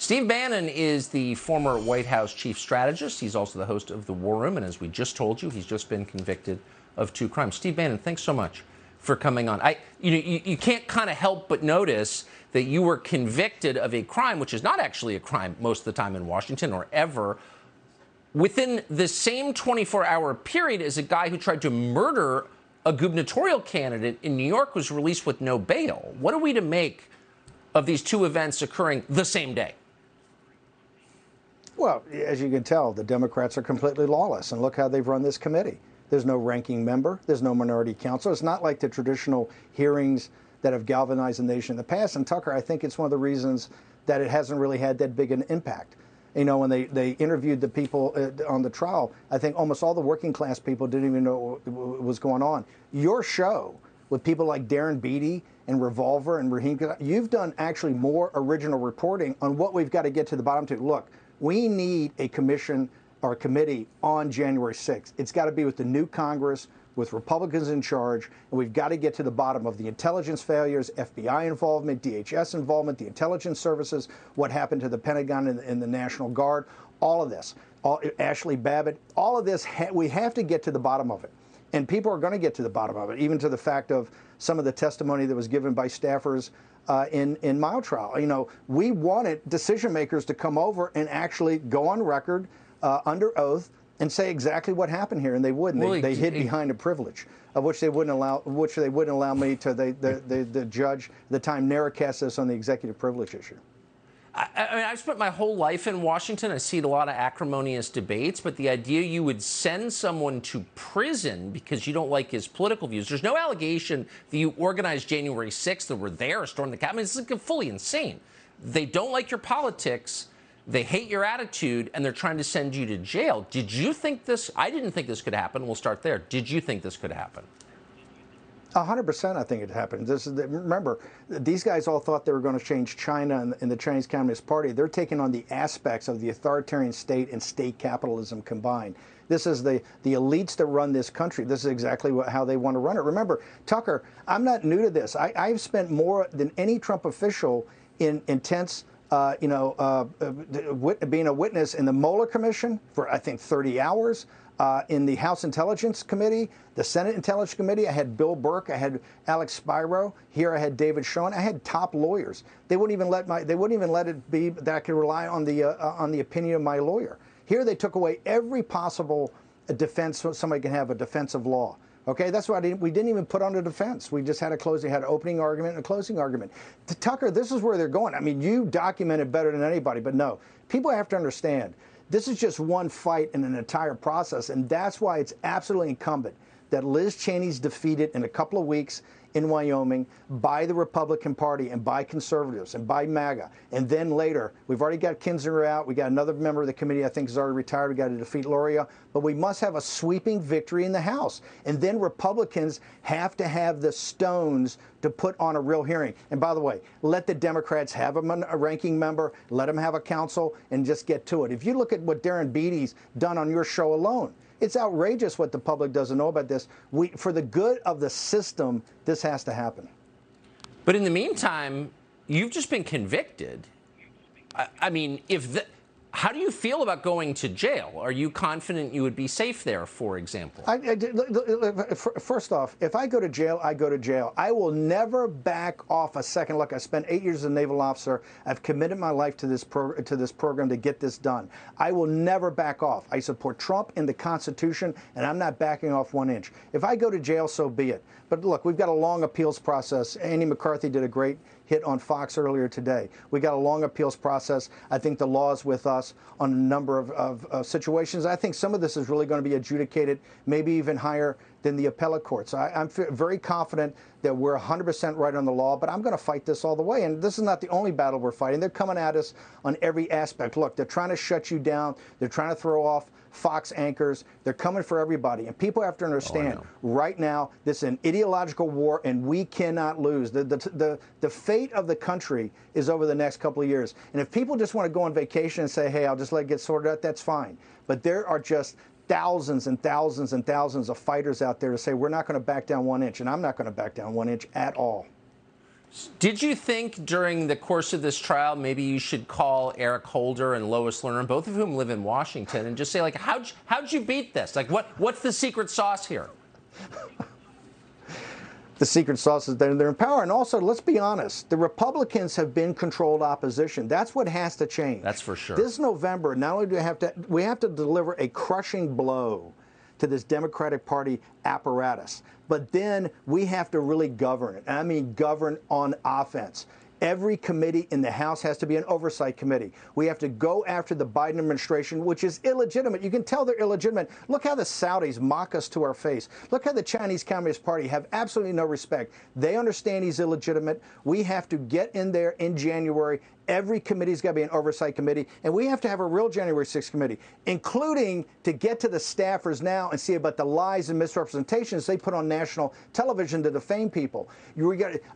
Steve Bannon is the former White House chief strategist. He's also the host of The War Room. And as we just told you, he's just been convicted of 2 crimes. Steve Bannon, thanks so much for coming on. You can't kind of help but notice that you were convicted of a crime, which is not actually a crime most of the time in Washington or ever, within the same 24-hour period as a guy who tried to murder a gubernatorial candidate in New York was released with no bail. What are we to make of these 2 events occurring the same day? Well, as you can tell, the Democrats are completely lawless, and look how they've run this committee. There's no ranking member. There's no minority counsel. It's not like the traditional hearings that have galvanized the nation in the past. And Tucker, I think it's one of the reasons that it hasn't really had that big an impact. You know, when they interviewed the people on the trial, I think almost all the working class people didn't even know what was going on. Your show, with people like Darren Beattie and Revolver and Raheem, you've done actually more original reporting on what we've got to get to the bottom to. Look, we need a commission or a committee on January 6th. It's got to be with the new Congress, with Republicans in charge, and we've got to get to the bottom of the intelligence failures, FBI involvement, DHS involvement, the intelligence services, what happened to the Pentagon and the National Guard, all of this, Ashley Babbitt, all of this, we have to get to the bottom of it. And people are going to get to the bottom of it, even to the fact of some of the testimony that was given by staffers in my trial. You know, we wanted decision makers to come over and actually go on record under oath and say exactly what happened here, and they wouldn't. Well, they hid behind a privilege, of which they wouldn't allow me to. The judge at the time narrowcast this on the executive privilege issue. I mean, I've spent my whole life in Washington. I see a lot of acrimonious debates, but the idea you would send someone to prison because you don't like his political views. There's no allegation that you organized January 6th or were there or stormed the Capitol. I mean, this is fully insane. They don't like your politics. They hate your attitude, and they're trying to send you to jail. Did you think this? I didn't think this could happen. We'll start there. Did you think this could happen? 100% I think it happened. Remember, these guys all thought they were going to change China and the Chinese Communist Party. They're taking on the aspects of the authoritarian state and state capitalism combined. This is the elites that run this country. This is exactly how they want to run it. Remember, Tucker, I'm not new to this. I've spent more than any Trump official in intense being a witness in the Mueller Commission for, I think, 30 hours. In the House Intelligence Committee, the Senate Intelligence Committee, I had Bill Burke, I had Alex Spiro. Here I had David Schoen. I had top lawyers. They wouldn't even let it be that I could rely on the opinion of my lawyer. Here they took away every possible defense so somebody can have a defensive law. Okay, that's why we didn't even put on a defense. We just had an opening argument and a closing argument. Tucker, this is where they're going. I mean, you document it better than anybody, but no, people have to understand. This is just one fight in an entire process, and that's why it's absolutely incumbent that Liz Cheney's defeated in a couple of weeks in Wyoming by the Republican Party and by conservatives and by MAGA. And then later, we've already got Kinzinger out. We got another member of the committee I think is already retired. We got to defeat Loria. But we must have a sweeping victory in the House. And then Republicans have to have the stones to put on a real hearing. And by the way, let the Democrats have a ranking member, let them have a counsel, and just get to it. If you look at what Darren Beattie's done on your show alone, it's outrageous what the public doesn't know about this. For the good of the system, this has to happen. But in the meantime, you've just been convicted. I mean, how do you feel about going to jail? Are you confident you would be safe there, for example? First off, if I go to jail, I go to jail. I will never back off a second. Look, I spent 8 years as a naval officer. I've committed my life to this program to get this done. I will never back off. I support Trump and the Constitution, and I'm not backing off 1 inch. If I go to jail, so be it. But look, we've got a long appeals process. Andy McCarthy did a great hit on Fox earlier today. We got a long appeals process. I think the law is with us on a number of situations. I think some of this is really going to be adjudicated, maybe even higher than the appellate courts. I'm very confident that we're 100% right on the law, but I'm going to fight this all the way. And this is not the only battle we're fighting. They're coming at us on every aspect. Look, they're trying to shut you down. They're trying to throw off Fox anchors. They're coming for everybody. And people have to understand, right now, this is an ideological war, and we cannot lose. The fate of the country is over the next couple of years. And if people just want to go on vacation and say, hey, I'll just let it get sorted out, that's fine. But there are just thousands and thousands and thousands of fighters out there to say we're not going to back down 1 inch, and I'm not going to back down 1 inch at all. Did you think during the course of this trial maybe you should call Eric Holder and Lois Lerner, both of whom live in Washington, and just say, like, how'd you beat this? Like, what's the secret sauce here? The secret sauce is they're in power. And also, let's be honest, the Republicans have been controlled opposition. That's what has to change. That's for sure. This November, not only do we have to deliver a crushing blow to this Democratic Party apparatus, but then we have to really govern it. And I mean govern on offense. Every committee in the House has to be an oversight committee. We have to go after the Biden administration, which is illegitimate. You can tell they're illegitimate. Look how the Saudis mock us to our face. Look how the Chinese Communist Party have absolutely no respect. They understand he's illegitimate. We have to get in there in January. Every committee's got to be an oversight committee, and we have to have a real January 6th committee, including to get to the staffers now and see about the lies and misrepresentations they put on national television to defame people.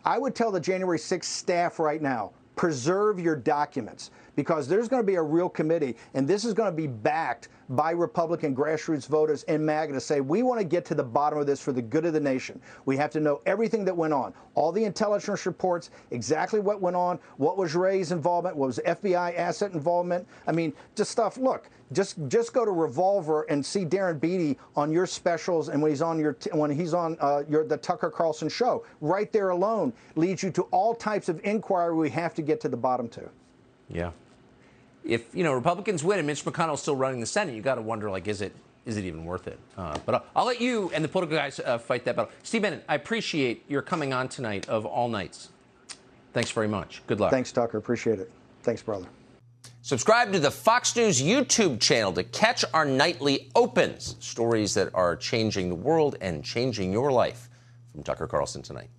I would tell the January 6th staff right now, preserve your documents, because there's going to be a real committee, and this is going to be backed by Republican grassroots voters and MAGA to say, we want to get to the bottom of this for the good of the nation. We have to know everything that went on, all the intelligence reports, exactly what went on, what was Wray's involvement, what was FBI asset involvement. I mean, just stuff. Look, just go to Revolver and see Darren Beattie on your specials, and when he's on the Tucker Carlson show. Right there alone leads you to all types of inquiry we have to get to the bottom to. Yeah. If, Republicans win and Mitch McConnell's still running the Senate, you got to wonder, like, is it even worth it? But I'll let you and the political guys fight that battle. Steve Bannon, I appreciate your coming on tonight of all nights. Thanks very much. Good luck. Thanks, Tucker. Appreciate it. Thanks, brother. Subscribe to the Fox News YouTube channel to catch our nightly opens, stories that are changing the world and changing your life. From Tucker Carlson Tonight.